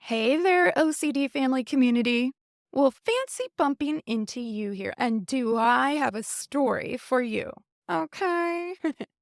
Hey there, OCD family community. Well, fancy bumping into you here. And do I have a story for you? Okay.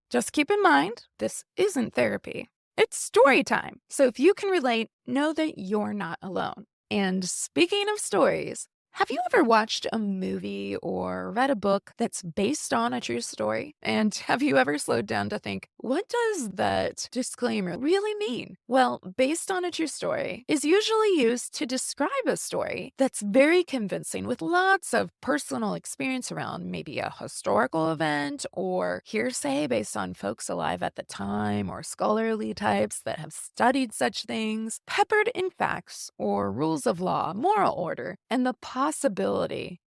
Just keep in mind, this isn't therapy. It's story time. So if you can relate, know that you're not alone. And speaking of stories, have you ever watched a movie or read a book that's based on a true story? And have you ever slowed down to think, what does that disclaimer really mean? Well, based on a true story is usually used to describe a story that's very convincing with lots of personal experience around maybe a historical event or hearsay based on folks alive at the time or scholarly types that have studied such things, peppered in facts or rules of law, moral order, and the possibility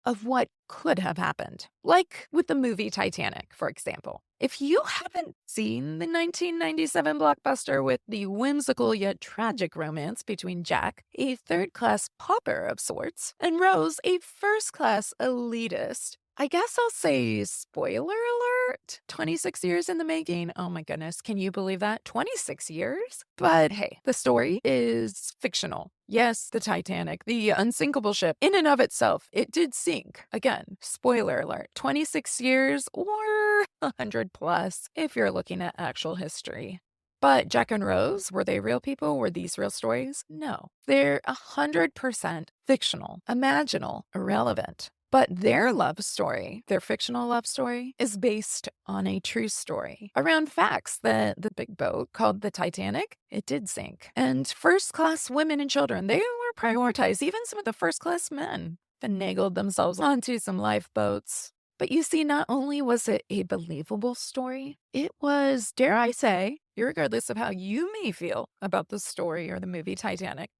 of what could have happened. Like with the movie Titanic, for example. If you haven't seen the 1997 blockbuster with the whimsical yet tragic romance between Jack, a third class pauper of sorts, and Rose, a first class elitist, I guess I'll say spoiler alert. 26 years in the making. Oh my goodness. Can you believe that? 26 years? But hey, the story is fictional. Yes, the Titanic, the unsinkable ship, in and of itself, it did sink. Again, spoiler alert, 26 years or 100 plus if you're looking at actual history. But Jack and Rose, were they real people? Were these real stories? No. They're 100% fictional, imaginal, irrelevant. But their love story, their fictional love story, is based on a true story around facts that the big boat called the Titanic, it did sink. And first-class women and children, they were prioritized. Even some of the first-class men finagled themselves onto some lifeboats. But you see, not only was it a believable story, it was, dare I say, regardless of how you may feel about the story or the movie Titanic,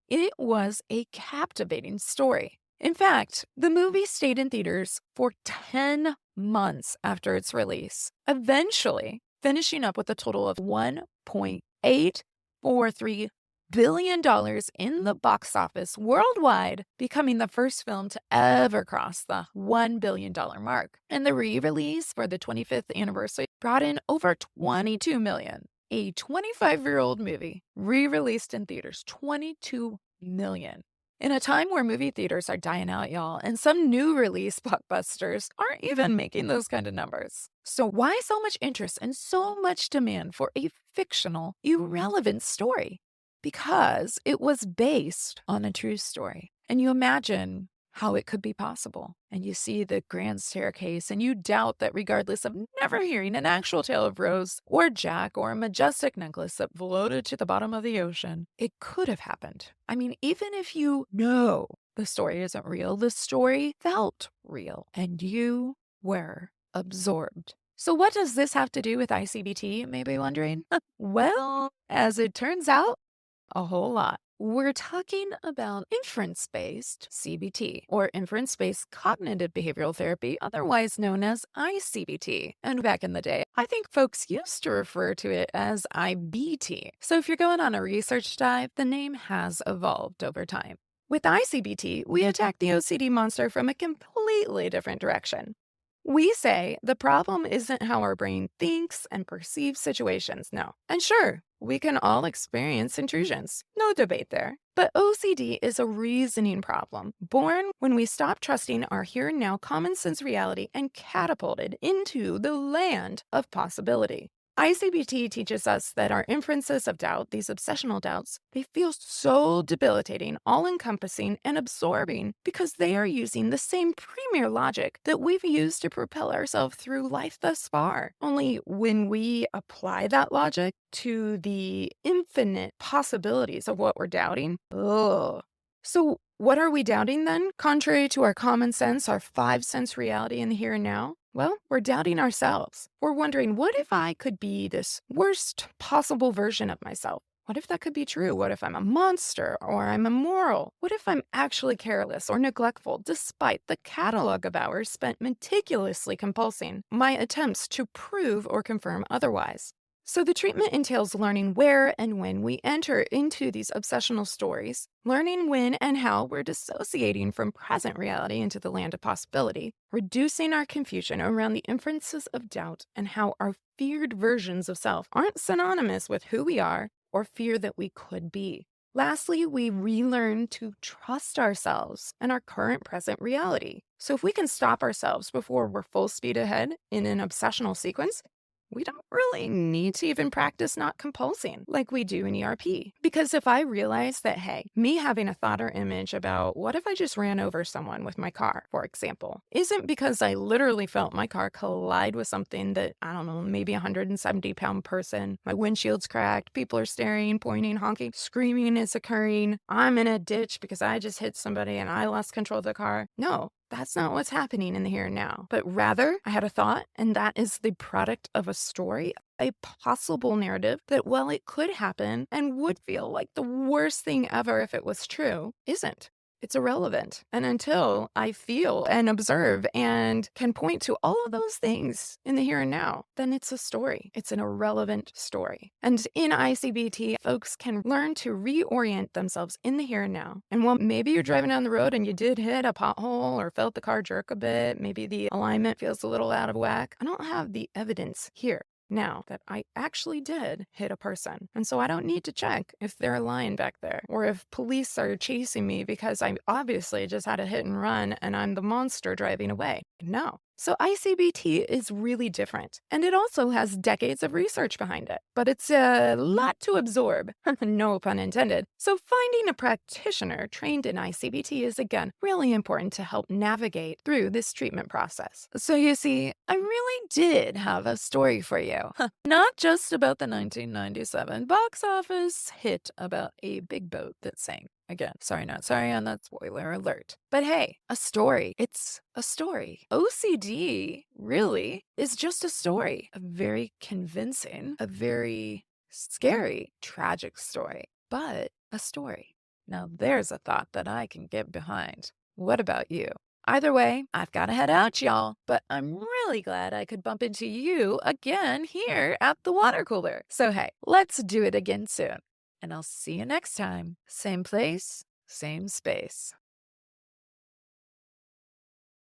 it was a captivating story. In fact, the movie stayed in theaters for 10 months after its release, eventually finishing up with a total of $1.843 billion in the box office worldwide, becoming the first film to ever cross the $1 billion mark. And the re-release for the 25th anniversary brought in over 22 million. A 25-year-old movie re-released in theaters, 22 million. In a time where movie theaters are dying out, y'all, and some new release blockbusters aren't even making those kind of numbers. So why so much interest and so much demand for a fictional, irrelevant story? Because it was based on a true story. And you imagine how it could be possible. And you see the grand staircase, and you doubt that regardless of never hearing an actual tale of Rose or Jack or a majestic necklace that floated to the bottom of the ocean, it could have happened. I mean, even if you know the story isn't real, the story felt real, and you were absorbed. So what does this have to do with ICBT, you may be wondering? Well, as it turns out, a whole lot. We're talking about inference-based CBT, or inference-based cognitive behavioral therapy, otherwise known as I-CBT. And back in the day, I think folks used to refer to it as IBT. So if you're going on a research dive, the name has evolved over time. With ICBT, we attack the OCD monster from a completely different direction. We say the problem isn't how our brain thinks and perceives situations, no. And sure, we can all experience intrusions. No debate there. But OCD is a reasoning problem, born when we stop trusting our here and now common sense reality and catapulted into the land of possibility. ICBT teaches us that our inferences of doubt, these obsessional doubts, they feel so debilitating, all-encompassing, and absorbing because they are using the same premier logic that we've used to propel ourselves through life thus far. Only when we apply that logic to the infinite possibilities of what we're doubting, ugh. So what are we doubting then? Contrary to our common sense, our five-sense reality in the here and now? Well, we're doubting ourselves. We're wondering, what if I could be this worst possible version of myself? What if that could be true? What if I'm a monster or I'm immoral? What if I'm actually careless or neglectful despite the catalog of hours spent meticulously compulsing my attempts to prove or confirm otherwise? So the treatment entails learning where and when we enter into these obsessional stories, learning when and how we're dissociating from present reality into the land of possibility, reducing our confusion around the inferences of doubt and how our feared versions of self aren't synonymous with who we are or fear that we could be. Lastly, we relearn to trust ourselves and our current present reality. So if we can stop ourselves before we're full speed ahead in an obsessional sequence, we don't really need to even practice not compulsing like we do in ERP. Because if I realize that, hey, me having a thought or image about what if I just ran over someone with my car, for example, isn't because I literally felt my car collide with something that, I don't know, maybe a 170-pound person, my windshield's cracked, people are staring, pointing, honking, screaming is occurring, I'm in a ditch because I just hit somebody and I lost control of the car. No, that's not what's happening in the here and now. But rather, I had a thought, and that is the product of a story, a possible narrative that, while it could happen and would feel like the worst thing ever if it was true, isn't. It's irrelevant. And until I feel and observe and can point to all of those things in the here and now, then it's a story. It's an irrelevant story. And in ICBT, folks can learn to reorient themselves in the here and now. And while maybe you're driving down the road and you did hit a pothole or felt the car jerk a bit, maybe the alignment feels a little out of whack, I don't have the evidence here now that I actually did hit a person. And so I don't need to check if they're lying back there or if police are chasing me because I obviously just had a hit and run and I'm the monster driving away. No. So ICBT is really different, and it also has decades of research behind it, but it's a lot to absorb, no pun intended. So finding a practitioner trained in ICBT is, again, really important to help navigate through this treatment process. So you see, I really did have a story for you. Not just about the 1997 box office hit about a big boat that sank. Again, sorry, not sorry on that spoiler alert. But hey, a story. It's a story. OCD really is just a story. A very convincing, a very scary, tragic story, but a story. Now there's a thought that I can get behind. What about you? Either way, I've got to head out, y'all, but I'm really glad I could bump into you again here at the water cooler. So hey, let's do it again soon. And I'll see you next time. Same place, same space.